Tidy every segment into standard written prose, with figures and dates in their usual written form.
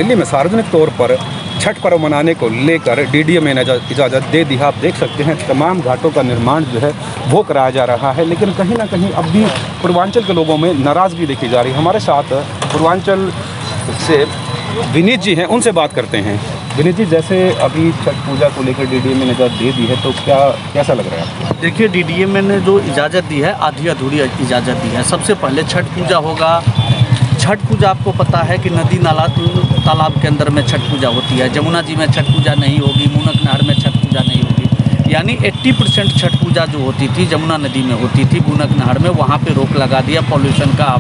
दिल्ली में सार्वजनिक तौर पर छठ पर्व मनाने को लेकर डीडीएम ने इजाज़त दे दी है। आप देख सकते हैं तमाम घाटों का निर्माण जो है वो कराया जा रहा है, लेकिन कहीं ना कहीं अब भी पूर्वांचल के लोगों में नाराज़गी देखी जा रही है। हमारे साथ पूर्वांचल से विनीत जी हैं, उनसे बात करते हैं। विनीत जी, जैसे अभी छठ पूजा को लेकर डीडीएम ने इजाज़त दे दी है तो कैसा लग रहा है आपको? देखिए, डीडीएम ने जो इजाज़त दी है आधी अधूरी इजाज़त दी है। सबसे पहले छठ पूजा होगा। छठ पूजा आपको पता है कि नदी नाला तालाब के अंदर में छठ पूजा होती है। जमुना जी में छठ पूजा नहीं होगी, मूनक नहर में छठ पूजा नहीं होगी। यानी 80% छठ पूजा जो होती थी जमुना नदी में होती थी, मूनक नहर में, वहाँ पे रोक लगा दिया पॉल्यूशन का।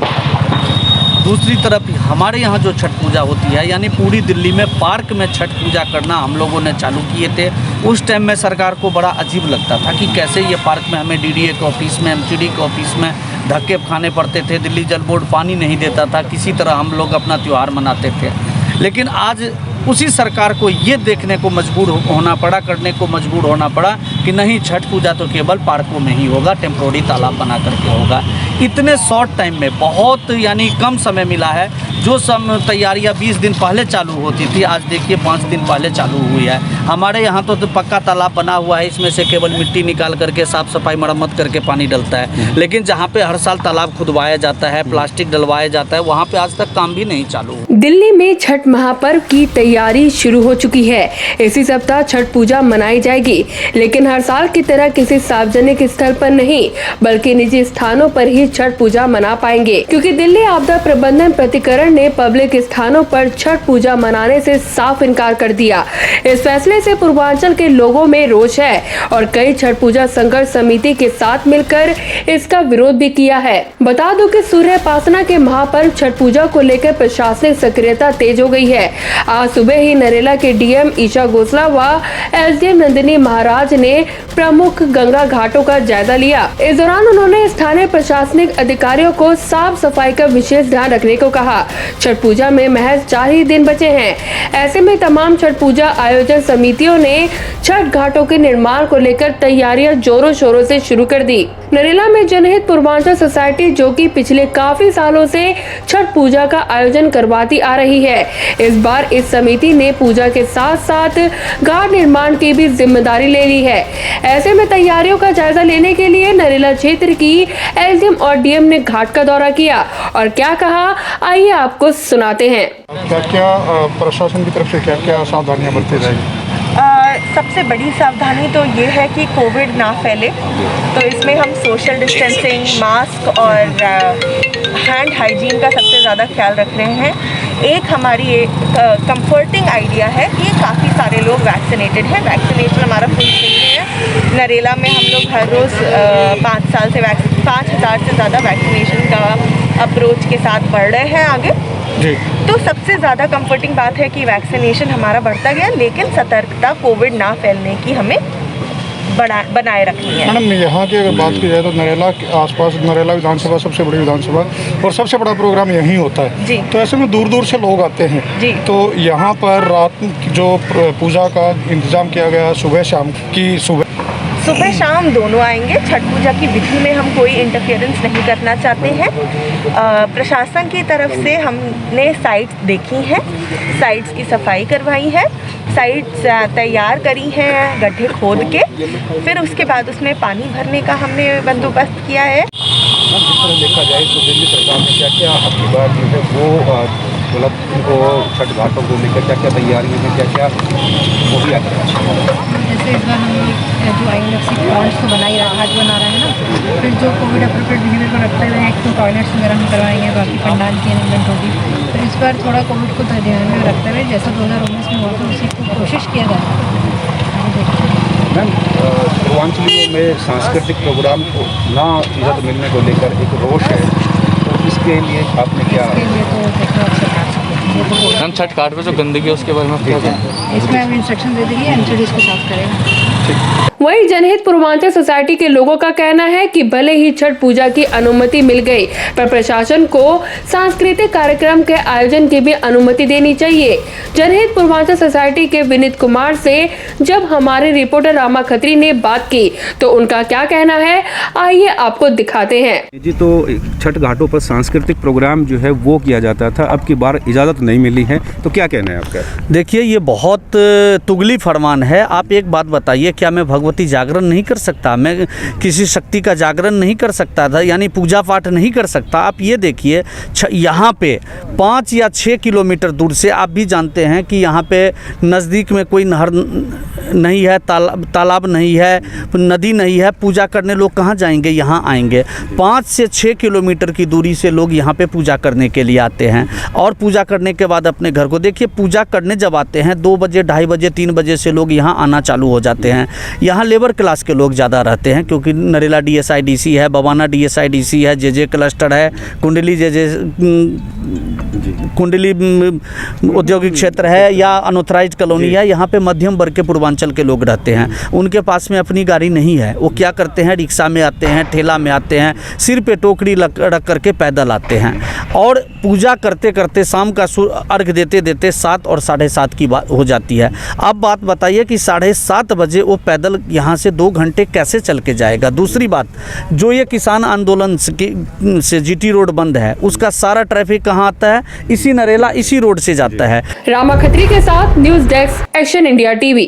दूसरी तरफ हमारे यहाँ जो छठ पूजा होती है, यानी पूरी दिल्ली में पार्क में छठ पूजा करना हम लोगों ने चालू किए थे। उस टाइम में सरकार को बड़ा अजीब लगता था कि कैसे ये पार्क में हमें डीडीए के ऑफिस में, एमसीडी के ऑफिस में धक्के खाने पड़ते थे। दिल्ली जल बोर्ड पानी नहीं देता था, किसी तरह हम लोग अपना त्यौहार मनाते थे। लेकिन आज उसी सरकार को ये देखने को मजबूर होना पड़ा, करने को मजबूर होना पड़ा कि नहीं, छठ पूजा तो केवल पार्कों में ही होगा, टेम्प्रोरी तालाब बना करके होगा। इतने शॉर्ट टाइम में, बहुत यानी कम समय मिला है। जो तैयारियां 20 दिन पहले चालू होती थी, आज देखिए 5 दिन पहले चालू हुई है। हमारे यहाँ तो पक्का तालाब बना हुआ है, इसमें से केवल मिट्टी निकाल करके साफ़ सफाई मरम्मत करके पानी डलता है। लेकिन जहाँ पे हर साल तालाब खुदवाया जाता है, प्लास्टिक डलवाया जाता है, वहाँ पे आज तक काम भी नहीं चालू हुआ। दिल्ली में छठ महापर्व की तैयारी शुरू हो चुकी है। इसी सप्ताह छठ पूजा मनाई जाएगी, लेकिन हर साल की तरह किसी सार्वजनिक स्थल पर नहीं, बल्कि निजी स्थानों पर ही छठ पूजा मना पाएंगे, क्योंकि दिल्ली आपदा प्रबंधन प्राधिकरण ने पब्लिक स्थानों पर छठ पूजा मनाने से साफ इनकार कर दिया। इस फैसले से पूर्वांचल के लोगों में रोष है और कई छठ पूजा संघर्ष समिति के साथ मिलकर इसका विरोध भी किया है। बता दूं कि सूर्योपासना के महापर्व छठ पूजा को लेकर प्रशासनिक सक्रियता तेज हो गई है। आज सुबह ही नरेला के डीएम ईशा गोसला व एसडीएम नंदिनी महाराज ने प्रमुख गंगा घाटों का जायजा लिया। इस दौरान उन्होंने स्थानीय प्रशासनिक अधिकारियों को साफ सफाई का विशेष ध्यान रखने को कहा। छठ पूजा में महज 4 ही दिन बचे हैं। ऐसे में तमाम छठ पूजा आयोजन समितियों ने छठ घाटों के निर्माण को लेकर तैयारियां जोरों शोरों से शुरू कर दी। नरेला में जनहित पूर्वांचल सोसाइटी, जो कि पिछले काफी सालों से छठ पूजा का आयोजन करवाती आ रही है, इस बार इस समिति ने पूजा के साथ साथ घाट निर्माण की भी जिम्मेदारी ले ली है। ऐसे में तैयारियों का जायजा लेने के लिए नरेला क्षेत्र की एसडीएम और डीएम ने घाट का दौरा किया और क्या कहा, आइए आपको सुनाते हैं। क्या प्रशासन की तरफ से क्या सावधानियां बरती जाएगी? सबसे बड़ी सावधानी तो ये है कि कोविड ना फैले, तो इसमें हम सोशल डिस्टेंसिंग, मास्क और हैंड हाइजीन का सबसे ज़्यादा ख्याल रख रहे हैं। एक हमारी कंफर्टिंग आइडिया है कि काफ़ी सारे लोग वैक्सीनेटेड हैं। वैक्सीनेशन हमारा फुल स्विंग में है। नरेला में हम लोग हर रोज़ 5 साल से 5,000 से ज़्यादा वैक्सीनेशन का अप्रोच के साथ बढ़ रहे हैं आगे जी। तो सबसे ज़्यादा कंफर्टिंग बात है कि वैक्सीनेशन हमारा बढ़ता गया, लेकिन सतर्कता कोविड ना फैलने की हमें बनाए रखनी है। मैडम, यहाँ की अगर बात की जाए तो नरेला के आसपास, नरेला विधानसभा सबसे बड़ी विधानसभा और सबसे बड़ा प्रोग्राम यहीं होता है जी। तो ऐसे में दूर दूर से लोग आते हैं जी। तो यहाँ पर रात जो पूजा का इंतजाम किया गया, सुबह शाम की, सुबह शाम दोनों आएंगे। छठ पूजा की विधि में हम कोई इंटरफेरेंस नहीं करना चाहते हैं। प्रशासन की तरफ से हमने साइट्स देखी हैं, साइट्स की सफाई करवाई है, साइट्स तैयार करी हैं गड्ढे खोद के, फिर उसके बाद उसमें पानी भरने का हमने बंदोबस्त किया है। जिस तरह देखा जाए तो दिल्ली सरकार ने क्या आपकी बात जो है वो मतलब उनको छठ घाटों को लेकर क्या तैयारी है, क्या वो भी आता है। जैसे इस बार हम लोग जो INFC पॉइंट्स को घाट बना रहे हैं ना, फिर जो कोविड अप्रोप्रिएट बिहेवियर को रखते हुए एक तो टॉयलेट्स वगैरह हम करवाएंगे, बाकी पंडाल की अरेंजमेंट होगी। फिर इस बार थोड़ा कोविड को ध्यान में रखते हुए जैसा 2019 में हुआ था उसी को कोशिश किया जा रहा है। मैम, पूर्वांचलियों में सांस्कृतिक प्रोग्राम को ना इजाज़त मिलने को लेकर एक रोष है, तो इसके लिए आपने क्या? इसके लिए तो देखो हम छठ घाट पे जो गंदगी है उसके बारे में इसमें हम इंस्ट्रक्शन दे देंगे, एमसीडी इसको साफ करेगा। वहीं जनहित पूर्वांचल सोसाइटी के लोगों का कहना है कि भले ही छठ पूजा की अनुमति मिल गई, पर प्रशासन को सांस्कृतिक कार्यक्रम के आयोजन की भी अनुमति देनी चाहिए। जनहित पूर्वांचल सोसाइटी के विनीत कुमार से जब हमारे रिपोर्टर रामा खत्री ने बात की तो उनका क्या कहना है, आइए आपको दिखाते हैं। जी, तो छठ घाटों पर सांस्कृतिक प्रोग्राम जो है वो किया जाता था, अब की बार इजाज़त नहीं मिली है, तो क्या कहना है आपका? देखिए, ये बहुत तुगली फरमान है। आप एक बात बताइए, क्या मैं भगवती जागरण नहीं कर सकता? मैं किसी शक्ति का जागरण नहीं कर सकता था, यानी पूजा पाठ नहीं कर सकता? आप ये देखिए, यहाँ पे 5 या 6 किलोमीटर दूर से, आप भी जानते हैं कि यहाँ पे नज़दीक में कोई नहर नहीं है, तालाब नहीं है, नदी नहीं है, पूजा करने लोग कहाँ जाएंगे? यहाँ आएंगे। 5 से 6 किलोमीटर की दूरी से लोग यहाँ पे पूजा करने के लिए आते हैं और पूजा करने के बाद अपने घर को, देखिए, पूजा करने जब आते हैं 2 बजे, 2:30 बजे, 3 बजे से लोग यहाँ आना चालू हो जाते हैं। यहाँ लेबर क्लास के लोग ज़्यादा रहते हैं, क्योंकि नरेला DSIDC है, बवाना DSIDC है, JJ क्लस्टर है, कुंडली कुंडली औद्योगिक क्षेत्र है, या अनऑथराइज्ड कॉलोनी है। यहाँ पे मध्यम वर्ग के पूर्वांचल के लोग रहते हैं, उनके पास में अपनी गाड़ी नहीं है। वो क्या करते हैं, रिक्शा में आते हैं, ठेला में आते हैं, सिर पे टोकरी रख करके पैदल आते हैं और पूजा करते करते शाम का अर्घ देते देते 7 और 7:30 की बात हो जाती है। अब बात बताइए कि 7:30 बजे वो पैदल यहाँ से 2 घंटे कैसे चल के जाएगा? दूसरी बात, जो ये किसान आंदोलन से GT रोड बंद है, उसका सारा ट्रैफिक कहाँ आता है? इसी नरेला, इसी रोड से जाता है। रामा खत्री के साथ news desk, action India TV।